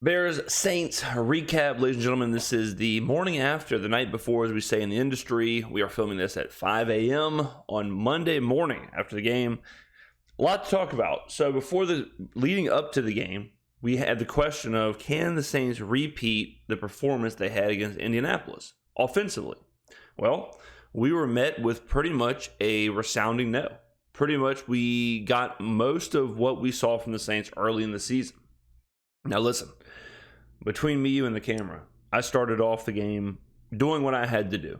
Bears Saints recap, ladies and gentlemen. This is the morning after, the night before, as we say in the industry. We are filming this at 5 a.m. on Monday morning after the game. A lot to talk about. So leading up to the game, we had the question of, can the Saints repeat the performance they had against Indianapolis offensively? Well, we were met with pretty much a resounding no. Pretty much we got most of what we saw from the Saints early in the season. Now listen, between me, you, and the camera, I started off the game doing what I had to do.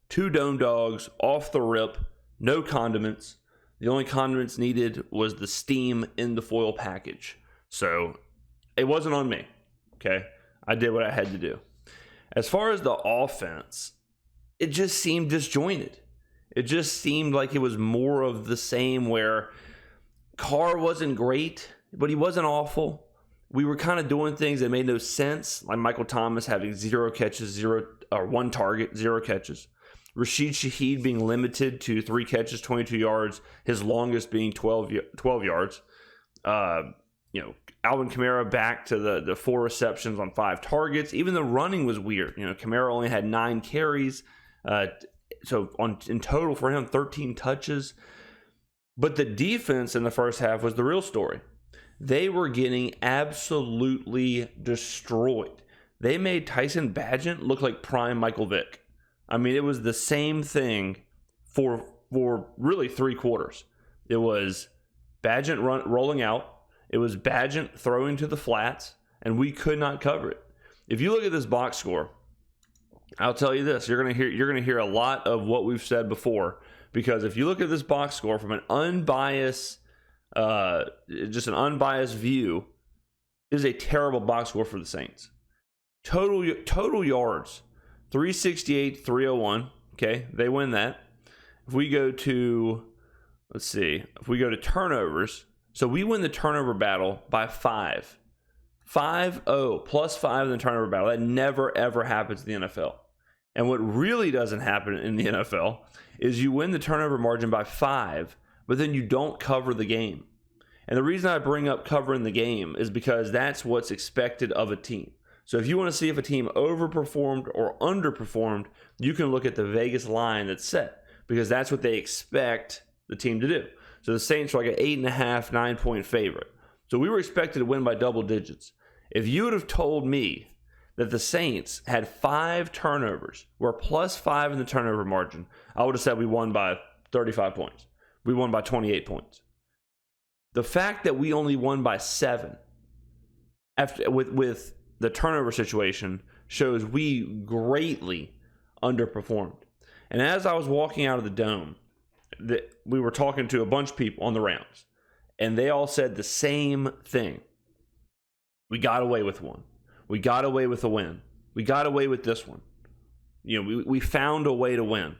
2 dome dogs, off the rip, no condiments. The only condiments needed was the steam in the foil package. So it wasn't on me, okay? I did what I had to do. As far as the offense, it just seemed disjointed. It just seemed like it was more of the same, where Carr wasn't great, but he wasn't awful. We were kind of doing things that made no sense, like Michael Thomas having 0 catches, 1 target, 0 catches. Rashid Shaheed being limited to 3 catches, 22 yards, his longest being 12 yards. Alvin Kamara back to the 4 receptions on 5 targets. Even the running was weird. Kamara only had 9 carries. In total for him, 13 touches. But the defense in the first half was the real story. They were getting absolutely destroyed. They made Tyson Bagent look like prime Michael Vick. I mean, it was the same thing for really 3 quarters. It was Bagent rolling out. It was Bagent throwing to the flats, and we could not cover it. If you look at this box score, I'll tell you this: you're gonna hear a lot of what we've said before, because if you look at this box score from an unbiased view, it is a terrible box score for the Saints. Total yards, 368, 301. Okay, they win that. If we go to, turnovers, so we win the turnover battle by 5. 5-0, plus 5 in the turnover battle. That never, ever happens in the NFL. And what really doesn't happen in the NFL is you win the turnover margin by 5, but then you don't cover the game. And the reason I bring up covering the game is because that's what's expected of a team. So if you want to see if a team overperformed or underperformed, you can look at the Vegas line that's set, because that's what they expect the team to do. So the Saints are like an 8.5, 9-point favorite. So we were expected to win by double digits. If you would have told me that the Saints had 5 turnovers, were plus 5 in the turnover margin, I would have said we won by 35 points. We won by 28 points. The fact that we only won by 7 with the turnover situation shows we greatly underperformed. And as I was walking out of the dome, we were talking to a bunch of people on the Rams, and they all said the same thing. We got away with one. We got away with a win. We got away with this one. We found a way to win.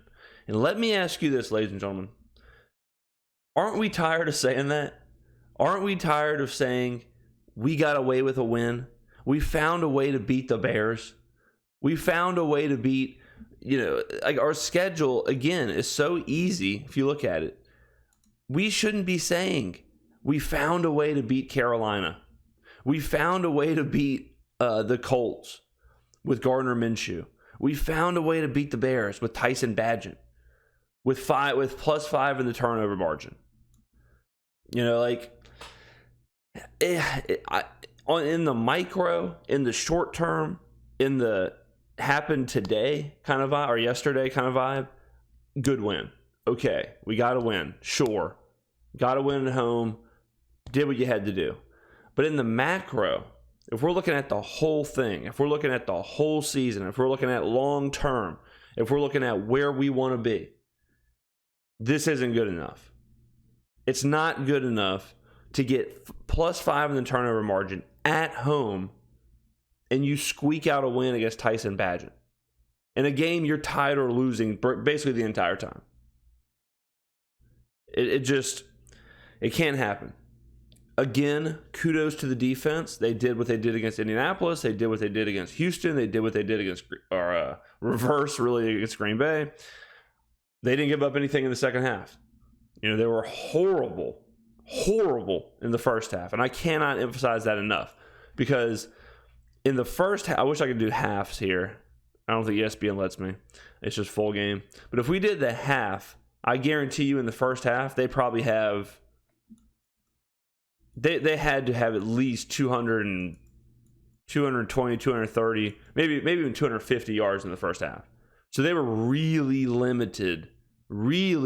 And let me ask you this, ladies and gentlemen. Aren't we tired of saying that? Aren't we tired of saying we got away with a win? We found a way to beat the Bears. We found a way to beat, like our schedule, again, is so easy if you look at it. We shouldn't be saying we found a way to beat Carolina. We found a way to beat the Colts with Gardner Minshew. We found a way to beat the Bears with Tyson Bagent, with plus 5 in the turnover margin. In the micro, in the short term, in the happened today kind of vibe, or yesterday kind of vibe, good win. Okay, we got to win. Sure. Got to win at home. Did what you had to do. But in the macro, if we're looking at the whole thing, if we're looking at the whole season, if we're looking at long term, if we're looking at where we want to be, this isn't good enough. It's not good enough to get plus 5 in the turnover margin at home, and you squeak out a win against Tyson Bagent in a game you're tied or losing basically the entire time. It can't happen. Again, kudos to the defense. They did what they did against Indianapolis. They did what they did against Houston. They did what they did against, against Green Bay. They didn't give up anything in the second half. They were horrible in the first half. And I cannot emphasize that enough, because In the first half, I wish I could do halves here. I don't think ESPN lets me. It's just full game. But if we did the half, I guarantee you in the first half, they probably have... They had to have at least 220, 230, maybe even 250 yards in the first half. So they were really limited in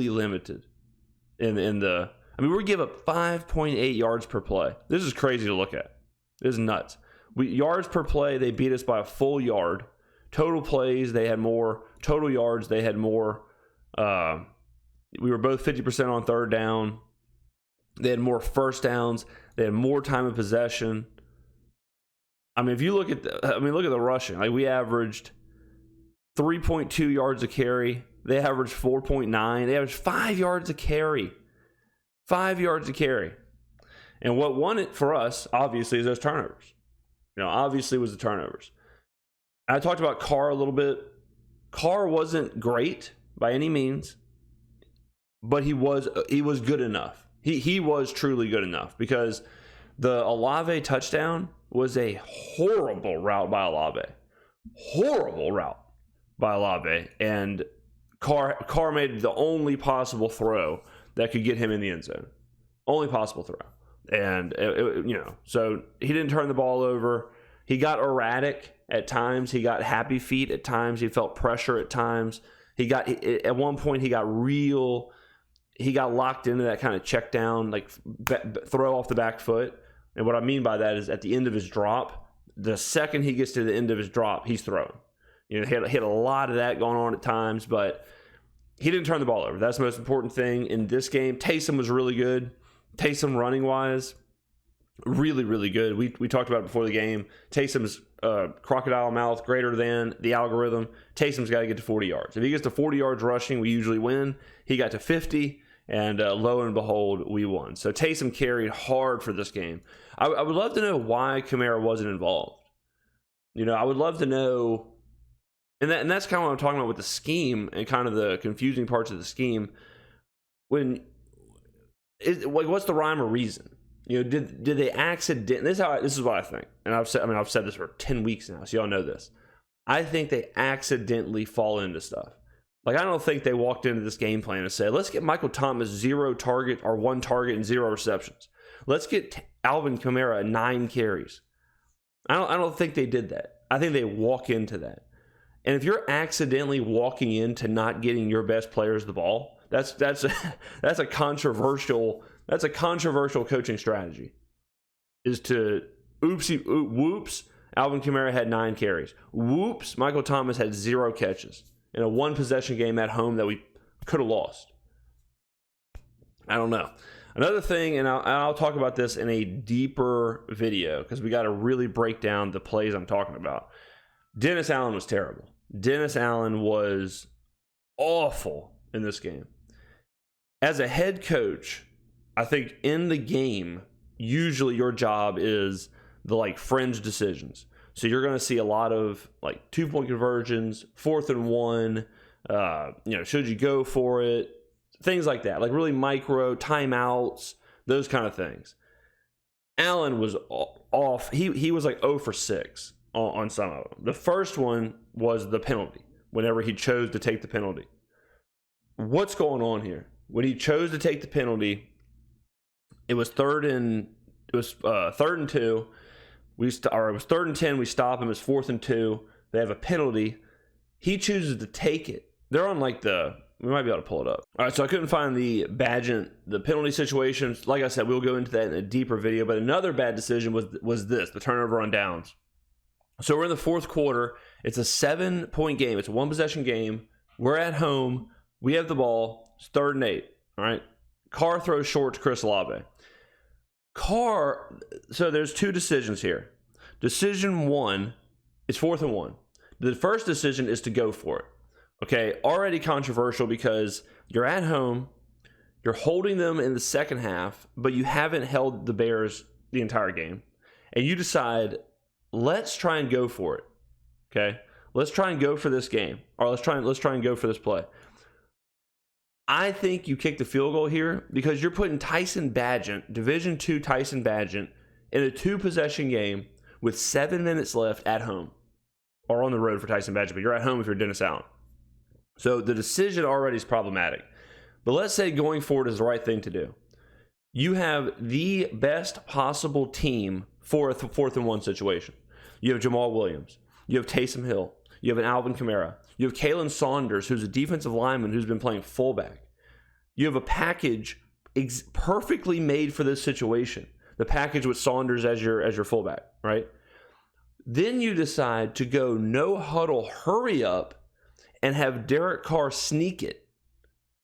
the... I mean, we give up 5.8 yards per play. This is crazy to look at. This is nuts. Yards per play, they beat us by a full yard. Total plays, they had more. Total yards, they had more. We were both 50% on third down. They had more first downs. They had more time of possession. I mean, if you look at look at the rushing. Like, we averaged 3.2 yards a carry. They averaged 4.9. They averaged 5 yards a carry. 5 yards a carry. And what won it for us, obviously, is those turnovers. Obviously was the turnovers. I talked about Carr a little bit. Carr wasn't great by any means, but he was good enough. He was truly good enough, because the Olave touchdown was a horrible route by Olave. Horrible route by Olave. And Carr made the only possible throw that could get him in the end zone. Only possible throw. And, so he didn't turn the ball over. He got erratic at times. He got happy feet at times. He felt pressure at times. At one point, he got locked into that kind of check down, like throw off the back foot. And what I mean by that is, at the end of his drop, the second he gets to the end of his drop, he's throwing. He had a lot of that going on at times, but he didn't turn the ball over. That's the most important thing in this game. Taysom was really good. Taysom running wise, really, really good. We talked about it before the game. Taysom's crocodile mouth greater than the algorithm. Taysom's got to get to 40 yards. If he gets to 40 yards rushing, we usually win. He got to 50, and lo and behold, we won. So Taysom carried hard for this game. I would love to know why Kamara wasn't involved. I would love to know, and that's kind of what I'm talking about with the scheme and kind of the confusing parts of the scheme. What's the rhyme or reason? Did they accident? This is what I think, and I've said this for 10 weeks now, so y'all know this. I think they accidentally fall into stuff. Like, I don't think they walked into this game plan and said, let's get Michael Thomas 0 target or 1 target and 0 receptions. Let's get Alvin Kamara 9 carries. I don't think they did that. I think they walk into that. And if you're accidentally walking into not getting your best players the ball, that's a controversial coaching strategy. Is to whoops, Alvin Kamara had 9 carries. Whoops, Michael Thomas had 0 catches in a 1-possession game at home that we could have lost. I don't know. Another thing, and I'll talk about this in a deeper video, because we got to really break down the plays I'm talking about. Dennis Allen was terrible. Dennis Allen was awful in this game. As a head coach, I think in the game, usually your job is the fringe decisions. So you're going to see a lot of 2-point conversions, 4th and 1, should you go for it? Things like that, really micro timeouts, those kind of things. Allen was off. He was 0 for 6 on some of them. The first one was the penalty, whenever he chose to take the penalty. What's going on here? When he chose to take the penalty, it was third and 2. It was 3rd and 10. We stop him. It's 4th and 2. They have a penalty. He chooses to take it. They're on we might be able to pull it up. All right, so I couldn't find the penalty situation. Like I said, we'll go into that in a deeper video. But another bad decision was this, the turnover on downs. So we're in the 4th quarter. It's a 7-point game. It's a 1-possession game. We're at home. We have the ball. It's 3rd and 8. All right. Carr throws short to Chris Olave. So there's 2 decisions here. Decision 1 is 4th and 1. The first decision is to go for it. Okay, already controversial because you're at home, you're holding them in the second half, but you haven't held the Bears the entire game. And you decide, let's try and go for it. Okay? Let's try and go for this game. Or let's try and go for this play. I think you kick the field goal here because you're putting Tyson Bagent, Division II Tyson Bagent, in a 2-possession game with 7 minutes left at home or on the road for Tyson Badger, but you're at home if you're Dennis Allen. So the decision already is problematic. But let's say going forward is the right thing to do. You have the best possible team for a 4th and 1 situation. You have Jamal Williams. You have Taysom Hill. You have an Alvin Kamara. You have Kalen Saunders, who's a defensive lineman who's been playing fullback. You have a package perfectly made for this situation. The package with Saunders as your fullback, right? Then you decide to go no huddle, hurry up, and have Derek Carr sneak it,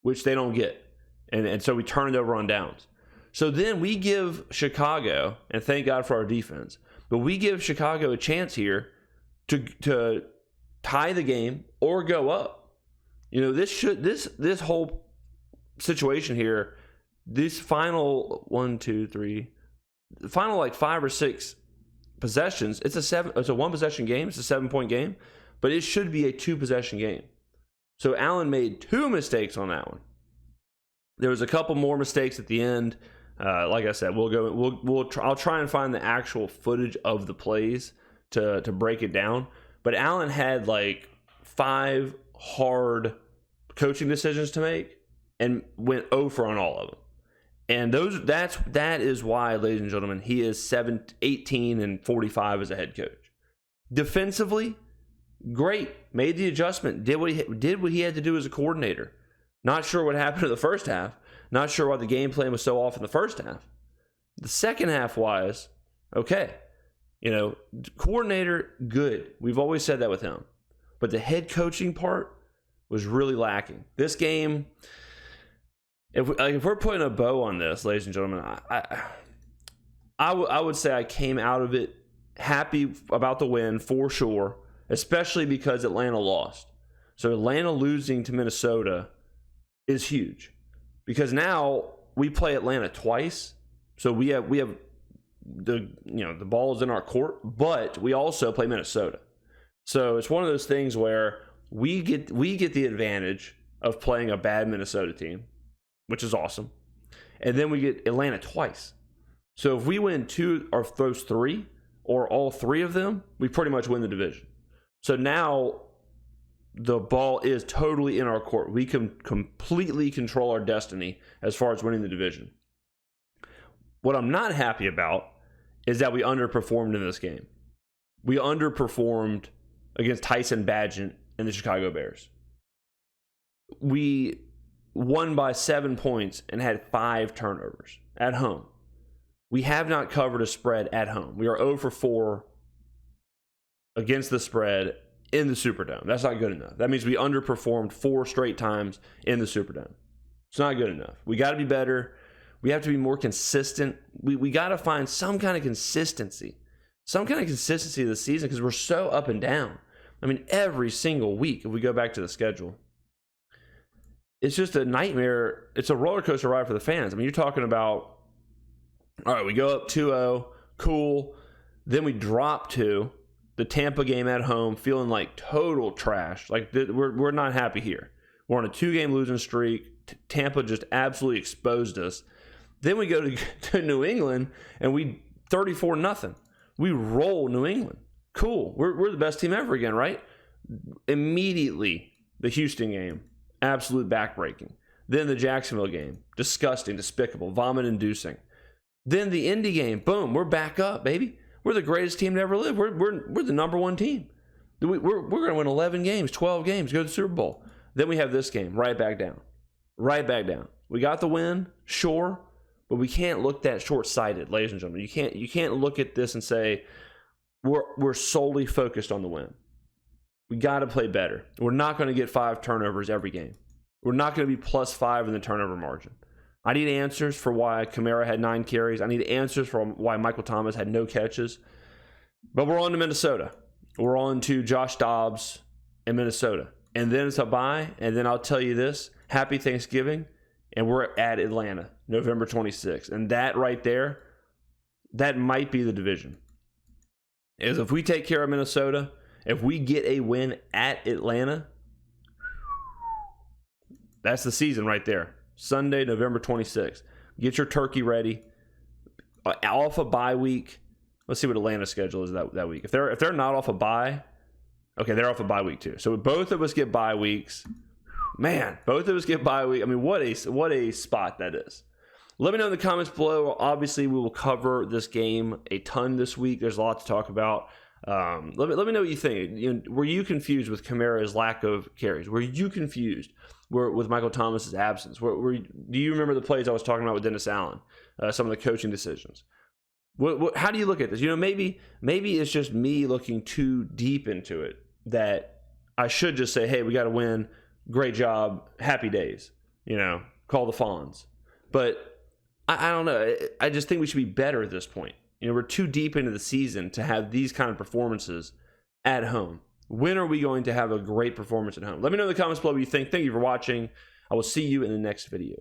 which they don't get. And so we turn it over on downs. So then we give Chicago, and thank God for our defense, but we give Chicago a chance here to tie the game or go up. This whole situation here, this final 5 or 6 possessions, it's a 1 possession game, it's a 7-point game, but it should be a 2 possession game. So Allen made 2 mistakes on that one. There was a couple more mistakes at the end. Like I said, I'll try and find the actual footage of the plays to break it down. But Allen had like 5 hard coaching decisions to make and went 0 for on all of them. And that is why, ladies and gentlemen, he is 18-45 as a head coach. Defensively, great. Made the adjustment. Did what he had to do as a coordinator. Not sure what happened in the first half. Not sure why the game plan was so off in the first half. The second half wise, okay. Coordinator, good. We've always said that with him. But the head coaching part was really lacking. This game, if we're putting a bow on this, ladies and gentlemen, I would say I came out of it happy about the win for sure, especially because Atlanta lost. So Atlanta losing to Minnesota is huge. Because now we play Atlanta twice, so we have the ball is in our court, but we also play Minnesota. So it's one of those things where we get the advantage of playing a bad Minnesota team, which is awesome, and then we get Atlanta twice. So if we win 2 or those 3, or all 3 of them, we pretty much win the division. So now the ball is totally in our court. We can completely control our destiny as far as winning the division. What I'm not happy about is that we underperformed in this game. We underperformed against Tyson Badgett and the Chicago Bears. We won by 7 points and had 5 turnovers at home. We have not covered a spread at home. We are 0 for 4 against the spread in the Superdome. That's not good enough. That means we underperformed 4 straight times in the Superdome. It's not good enough. We got to be better. We have to be more consistent. We got to find some kind of consistency. Some kind of consistency this season because we're so up and down. I mean, every single week, if we go back to the schedule, it's just a nightmare. It's a roller coaster ride for the fans. I mean, you're talking about, all right, we go up 2-0, cool. Then we drop to the Tampa game at home, feeling like total trash. Like we're not happy here. We're on a 2-game losing streak. Tampa just absolutely exposed us. Then we go to New England and we 34-0. We roll New England. Cool. We're the best team ever again, right? Immediately, the Houston game, absolute backbreaking. Then the Jacksonville game, disgusting, despicable, vomit-inducing. Then the Indy game, boom, we're back up, baby. We're the greatest team to ever live. We're the number 1 team. We're going to win 11 games, 12 games, go to the Super Bowl. Then we have this game, right back down. Right back down. We got the win, sure, but we can't look that short-sighted, ladies and gentlemen. You can't look at this and say we're solely focused on the win. We got to play better. We're not going to get 5 turnovers every game. We're not going to be +5 in the turnover margin. I need answers for why Kamara had 9 carries. I need answers for why Michael Thomas had no catches. But we're on to Minnesota. We're on to Josh Dobbs in Minnesota. And then it's a bye. And then I'll tell you this. Happy Thanksgiving. And we're at Atlanta, November 26th. And that right there, that might be the division. Is if we take care of Minnesota, if we get a win at Atlanta, that's the season right there. Sunday, November 26th. Get your turkey ready. Off a bye week. Let's see what Atlanta's schedule is that week. If they're not off a bye, okay, they're off a bye week too. So both of us get bye weeks. Man, both of us get bye week. I mean, what a spot that is. Let me know in the comments below. Obviously, we will cover this game a ton this week. There's a lot to talk about. Let me know what you think. Were you confused with Kamara's lack of carries? Were you confused with Michael Thomas's absence? Do you remember the plays I was talking about with Dennis Allen? Some of the coaching decisions. How do you look at this? Maybe it's just me looking too deep into it, that I should just say, hey, we got to win. Great job. Happy days. Call the Fonz. But I don't know. I just think we should be better at this point. We're too deep into the season to have these kind of performances at home. When are we going to have a great performance at home? Let me know in the comments below what you think. Thank you for watching. I will see you in the next video.